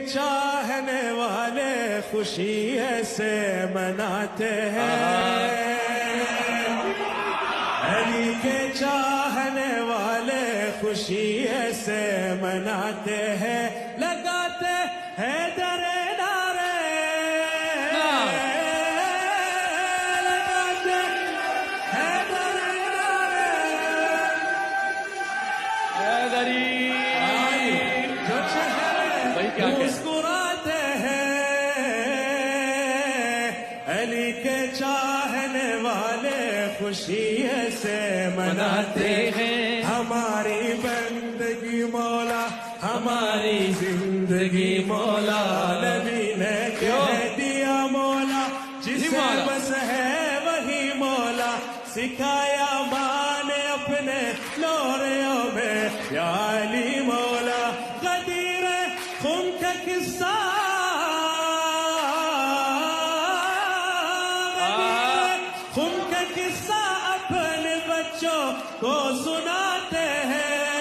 चाहने वाले खुशी ऐसे मनाते हैं, अली के चाहने वाले खुशी ऐसे मनाते हैं, लगाते हैं दरे नारे, लगाते हैं दरे नारे, जो चेहरे मुस्कुराते हैं, अली के चाहने वाले खुशी ऐसे मनाते हैं। हमारी बंदगी मौला, हमारी जिंदगी मौला, नबी ने कह दिया मौला, जिसे बस है वही मौला, सिखाया माने अपने लोरियों में या अली मौला। गदीर खुम का किस्सा, खुम का किस्सा अपने बच्चों को सुनाते हैं,